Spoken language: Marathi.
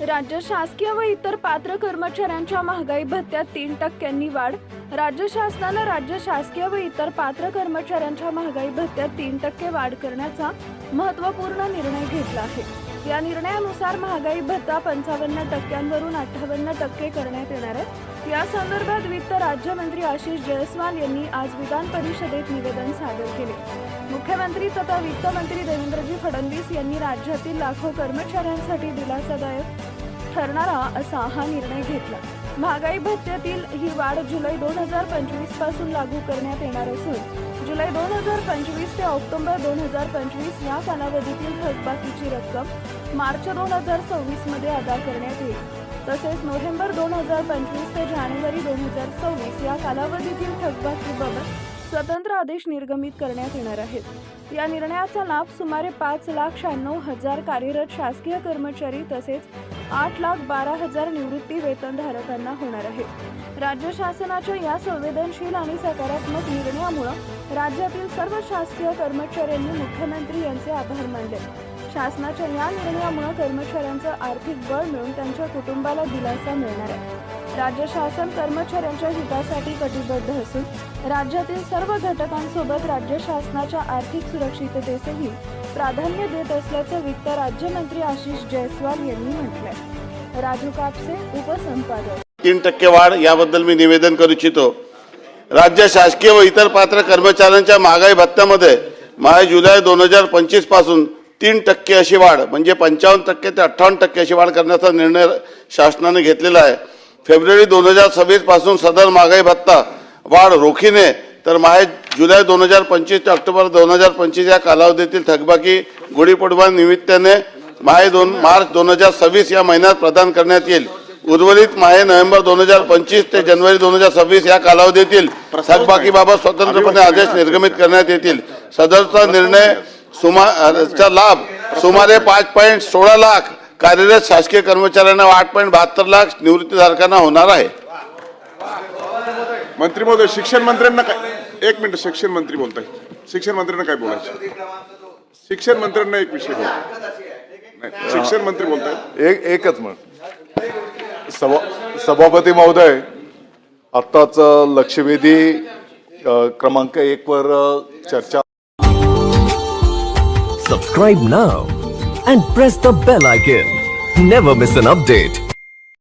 राज्य शासकीय व इतर पात्र कर्मचाऱ्यांच्या महागाई भत्त्यात 3% वाढ। राज्य शासनाने राज्य शासकीय व इतर पात्र कर्मचाऱ्यांच्या महागाई भत्त्यात 3% वाढ करण्याचा महत्त्वपूर्ण निर्णय घेतला आहे। या निर्णयानुसार महागाई भत्ता 55% वरून 58% करण्यात येणार आहे। या संदर्भात वित्त राज्यमंत्री आशिष जयस्वाल यांनी आज विधान परिषदेत निवेदन सादर केले। मुख्यमंत्री तथा वित्त मंत्री देवेंद्रजी फडणवीस यांनी राज्यातील लाखो कर्मचाऱ्यांसाठी दिलासादायक ठरणारा असा हा निर्णय घेतला। महागाई भत्त्यातील ही वाढ जुलै 2025 पासून लागू करण्यात येणार असून जुलै 2025 ते ऑक्टोबर 2025 या कालावधीतील थकबाकीची रक्कम मार्च 2026 मध्ये अदा करण्यात येईल। तसेच नोव्हेंबर 2025 ते जानेवारी 2026 या कालावधीतील थकबाकीबाबत स्वतंत्र आदेश निर्गमित करण्यात येणार आहेत। या निर्णयाचा लाभ सुमारे 5,96,000 कार्यरत शासकीय कर्मचारी तसेच 8,12,000 निवृत्ती वेतनधारकांना होणार आहे। राज्य शासनाच्या या संवेदनशील आणि सकारात्मक निर्णयामुळे राज्यातील सर्व शासकीय कर्मचाऱ्यांनी मुख्यमंत्री यांचे आभार मानले। शासनाच्या या निर्णयामुळे कर्मचाऱ्यांचं आर्थिक बळ मिळून त्यांच्या कुटुंबाला दिलासा मिळणार आहे। राज्य शासन कर्मचाऱ्यांच्या हितासाठी कटिबद्ध असून राज्यातील सर्व घटकांसोबत राज्य शासनाच्या आर्थिक सुरक्षिततेसही प्राधान्य देत असल्याचं वित्त राज्यमंत्री आशिष जयस्वाल यांनी म्हटलंय। राजू कापसे, उपसंपादक। 3% वाढ याबद्दल मी निवेदन करू इच्छितो। राज्य शासकीय व इतर पात्र कर्मचाऱ्यांच्या महागाई भत्त्यामध्ये जुलै 2025 पासून 3% अशी वाढ म्हणजे 55% ते 58% अशी वाढ करण्याचा निर्णय शासनाने घेतलेला आहे। फेब्रुवारी 2026 पासून सदर महागाई भत्ता वाढ रोखीने तर जुलै 2025 ते ऑक्टोबर 2025 या कालावधीतील थकबाकी गुढीपाडवा निमित्ताने मार्च 2026 या महिन्यात प्रदान करण्यात येईल। उर्वरित नोव्हेंबर 2025 ते जानेवारी 2026 या कालावधीतील थकबाकीबाबत स्वतंत्रपणे आदेश निर्गमित करण्यात येतील। सदरचा निर्णय चा लाभ सुमारे 5.16 लाख कार्यरत शासकीय कर्मचाऱ्यांना 8.72 लाख निवृत्तीधारकांना होणार आहे। मंत्री महोदय, शिक्षण मंत्र्यांना काय एक मिनिट, शिक्षण मंत्री बोलताय, शिक्षण मंत्र्यांना काय बोलायचं? शिक्षण मंत्र्यांना एक विषय नाही, शिक्षण मंत्री बोलताय। एकच मिनिट। सभापती महोदय, आत्ताच लक्षवेधी क्रमांक 1 वर चर्चा। Subscribe now and press the bell icon. Never miss an update.